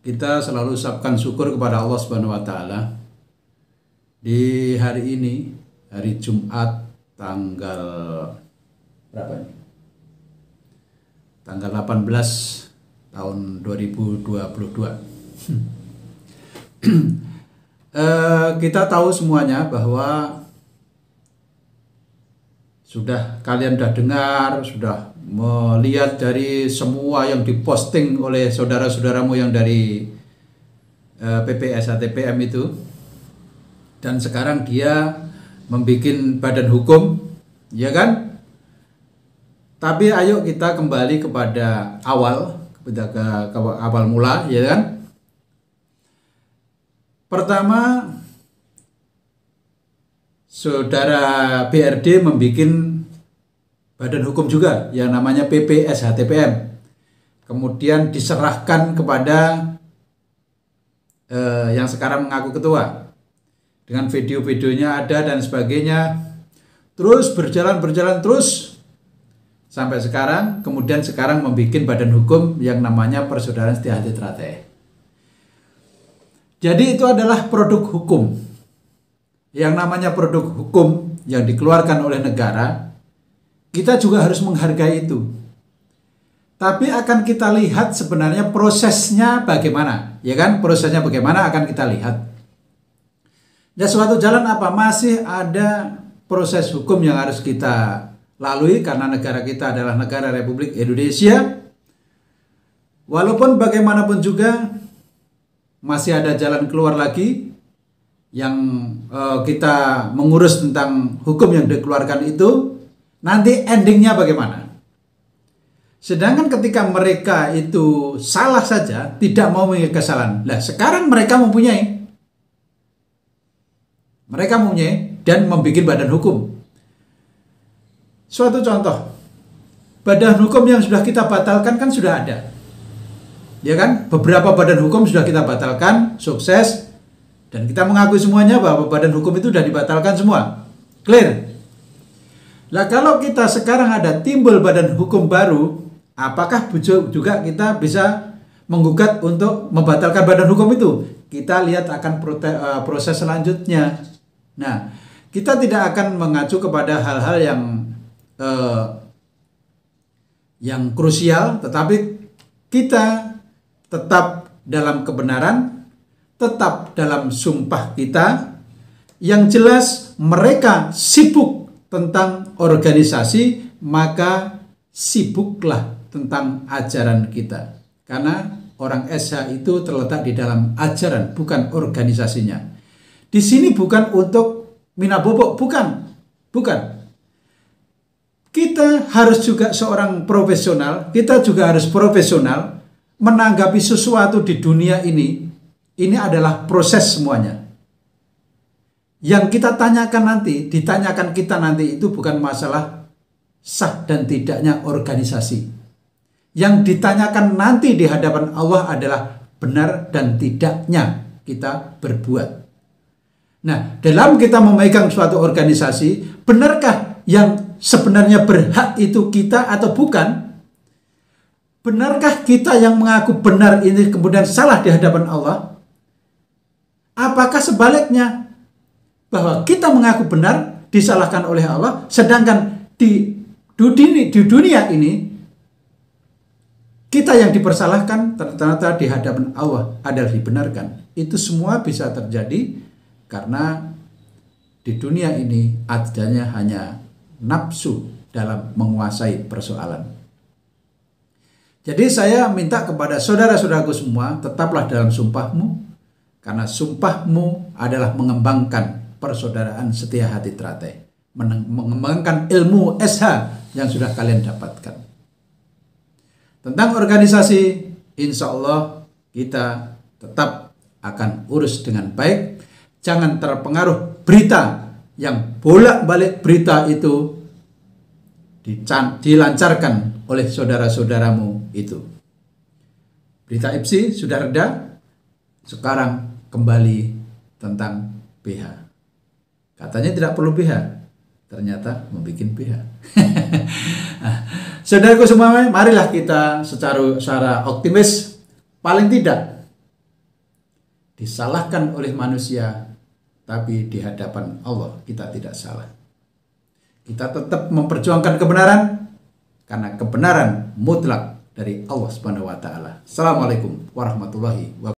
kita selalu ucapkan syukur kepada Allah Subhanahu wa taala di hari ini, hari Jumat tanggal berapa ini? Tanggal 18 tahun 2022. Kita tahu semuanya bahwa kalian sudah dengar, sudah melihat dari semua yang diposting oleh saudara-saudaramu yang dari PPS ATPM itu, dan sekarang dia membuat badan hukum, ya kan? Tapi ayo kita kembali kepada awal, ke awal mula, ya kan? Pertama, saudara BRD membuat badan hukum juga yang namanya PPS HTPM. Kemudian diserahkan kepada yang sekarang mengaku ketua. Dengan video-videonya ada dan sebagainya. Terus berjalan terus sampai sekarang. Kemudian sekarang membuat badan hukum yang namanya Persaudaraan Setia Hati Teratai. Jadi itu adalah produk hukum. Yang namanya produk hukum yang dikeluarkan oleh negara, kita juga harus menghargai itu. Tapi akan kita lihat sebenarnya prosesnya bagaimana, ya kan? Prosesnya bagaimana akan kita lihat. Ya, suatu jalan apa? Masih ada proses hukum yang harus kita lalui karena negara kita adalah negara Republik Indonesia. Walaupun bagaimanapun juga masih ada jalan keluar lagi yang kita mengurus tentang hukum yang dikeluarkan itu, nanti endingnya bagaimana. Sedangkan ketika mereka itu salah saja, tidak mau mengakui kesalahan. Nah, sekarang mereka mempunyai dan membuat badan hukum. Suatu contoh, badan hukum yang sudah kita batalkan kan sudah ada. Ya kan? Beberapa badan hukum sudah kita batalkan, sukses. Dan kita mengakui semuanya bahwa badan hukum itu sudah dibatalkan semua. Clear? Nah, kalau kita sekarang ada timbul badan hukum baru, apakah juga kita bisa menggugat untuk membatalkan badan hukum itu? Kita lihat akan proses selanjutnya. Nah, kita tidak akan mengacu kepada hal-hal yang krusial, tetapi kita tetap dalam kebenaran, tetap dalam sumpah kita. Yang jelas mereka sibuk tentang organisasi, maka sibuklah tentang ajaran kita. Karena orang SH itu terletak di dalam ajaran, bukan organisasinya. Di sini bukan untuk minabobok, bukan. Kita harus juga seorang profesional, kita juga harus profesional menanggapi sesuatu di dunia ini. Ini adalah proses semuanya. Yang kita ditanyakan kita nanti itu bukan masalah sah dan tidaknya organisasi. Yang ditanyakan nanti di hadapan Allah adalah benar dan tidaknya kita berbuat. Nah, dalam kita memegang suatu organisasi, benarkah yang sebenarnya berhak itu kita atau bukan? Benarkah kita yang mengaku benar ini kemudian salah di hadapan Allah? Apakah sebaliknya, bahwa kita mengaku benar disalahkan oleh Allah, sedangkan di dunia ini kita yang dipersalahkan ternyata di hadapan Allah adalah dibenarkan? Itu semua bisa terjadi karena di dunia ini adanya hanya nafsu dalam menguasai persoalan. Jadi saya minta kepada saudara-saudaraku semua, tetaplah dalam sumpahmu, karena sumpahmu adalah mengembangkan persaudaraan setia hati teratai, mengembangkan ilmu SH yang sudah kalian dapatkan. Tentang organisasi, insya Allah kita tetap akan urus dengan baik. Jangan terpengaruh berita yang bolak-balik berita itu dilancarkan oleh saudara-saudaramu itu. Berita IPSI sudah reda, sekarang kembali tentang BH. Katanya tidak perlu BH, ternyata membuat BH. Saudaraku semua, marilah kita secara optimis, paling tidak disalahkan oleh manusia, tapi di hadapan Allah kita tidak salah. Kita tetap memperjuangkan kebenaran karena kebenaran mutlak dari Allah Subhanahu wa taala. Assalamualaikum warahmatullahi wabarakatuh.